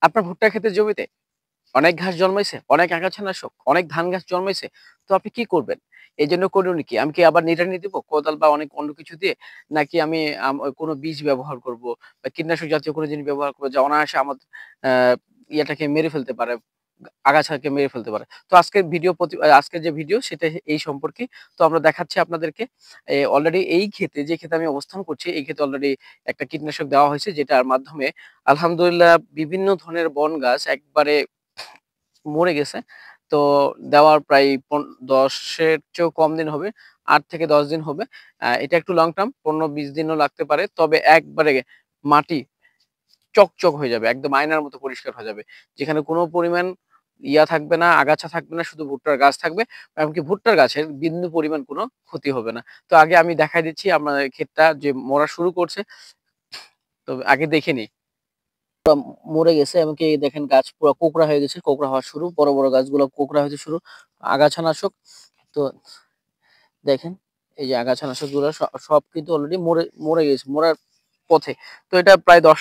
আপনার ভুট্টা ক্ষেতের জমিতে অনেক ঘাস জন্মাইছে, অনেক আগাছানাশক, অনেক ধান গাছ জন্মাইছে। তো আপনি কি করবেন? এজন্য করণীয় কি? আমি কি আবার নিড়ানি দিব কোদাল বা অনেক অন্য কিছু দিয়ে? নাকি আমি কোনো বীজ ব্যবহার করব বা কীটনাশক জাতীয় কোনো জিনিস ব্যবহার করব যা অনায়াসে আমার আ ইয়েটাকে মেরে ফেলতে পারে, আগাছাকে মেরে ফেলতে পারে। তো আজকের যে ভিডিও সেটা এই সম্পর্কে। তো আমরা দেখাচ্ছি আপনাদেরকে অলরেডি এই ক্ষেতে যে ক্ষেতে আমি অবস্থান করছি, এই ক্ষেতে অলরেডি একটা কীটনাশক দেওয়া হয়েছে যেটার মাধ্যমে আলহামদুলিল্লাহ বিভিন্ন ধরনের বন গাছ একবারে মরে গেছে। তো দেওয়ার প্রায় ১০ এর চেয়েও কম দিন হবে। ৮ থেকে ১০ দিন হবে। এটা একটু লং টার্ম ১৫-২০ দিনও লাগতে পারে। তবে একবারে মাটি চকচক হয়ে যাবে। একদম আয়নার মতো পরিষ্কার হয়ে যাবে। যেখানে কোনো পরিমাণ থাকবে না, আগাছা থাকবে না, শুধু ভুট্টার গাছ থাকবে। এমনকি ভুট্টার গাছের বিন্দু পরিমাণ কোনো ক্ষতি হবে না। তো আগে আমি দেখায় দিচ্ছি আমার ক্ষেতটা যে মরা শুরু করছে। তো আগে দেখে নিই। মরে গেছে এমনকি দেখেন গাছ পুরো কোঁকড়া হয়ে গেছে, কোঁকড়া হওয়া শুরু, বড় বড় গাছগুলো কোঁকড়া হতে শুরু। আগাছানাশক তো দেখেন, এই যে আগাছানাশক গুলো সব কিন্তু অলরেডি মরে মরে গেছে, মরার পথে। তো এটা প্রায় ১০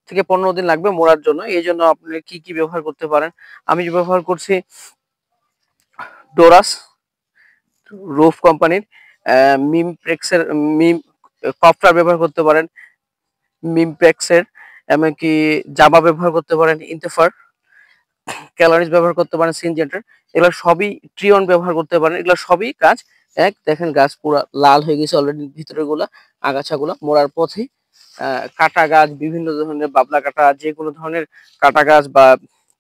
থেকে ১৫ দিন লাগবে মরার জন্য। এই জন্য আপনি কি কি ব্যবহার করতে পারেন? আমি যে ব্যবহার করছি ডোরাস রুফ কোম্পানির মিমপ্রেক্সের মিম কপ্টার ব্যবহার করতে পারেন, মিমপ্রেক্সের, এমনকি জামা ব্যবহার করতে পারেন, ইন্তেফার ক্যালারিজ ব্যবহার করতে পারেন, সিনজেন্টার। এগুলো সবই ট্রিয়ন ব্যবহার করতে পারেন। এগুলো সবই কাজ এক। দেখেন গাছ পুরা লাল হয়ে গেছে অলরেডি, ভিতরের গুলা আগাছাগুলা মরার পথে। কাটা গাছ, বিভিন্ন ধরনের বাবলা কাটা, যে কোনো ধরনের কাটা গাছ বা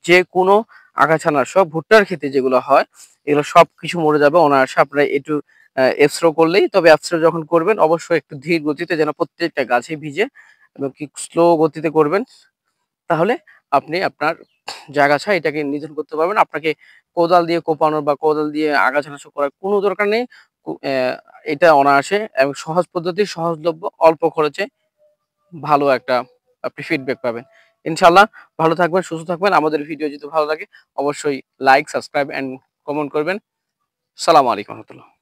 যে কোনো আগাছানাশক ভুট্টার ক্ষেতে যেগুলো হয় এগুলো সবকিছু মরে যাবে অনায়াসে। আপনারা একটু স্প্রে করলেই, তবে স্প্রে যখন করবেন অবশ্যই একটু ধীর গতিতে, যেন প্রত্যেকটা গাছে ভিজে, এবং কি স্লো গতিতে করবেন। তাহলে আপনি আপনার যে আগাছা এটাকে নিধন করতে পারবেন। আপনাকে কোদাল দিয়ে কোপানোর বা কোদাল দিয়ে আগাছা করার কোনো দরকার নেই। এটা অনায়াসে এবং সহজ পদ্ধতি, সহজলভ্য, অল্প খরচে ভালো একটা আপনি ফিডব্যাক পাবেন। ইনশাআল্লাহ ভালো থাকবেন, সুস্থ থাকবেন। আমাদের ভিডিও যদি ভালো লাগে অবশ্যই লাইক, সাবস্ক্রাইব অ্যান্ড কমেন্ট করবেন। সালামু আলাইকুম ওয়া রাহমাতুল্লাহ।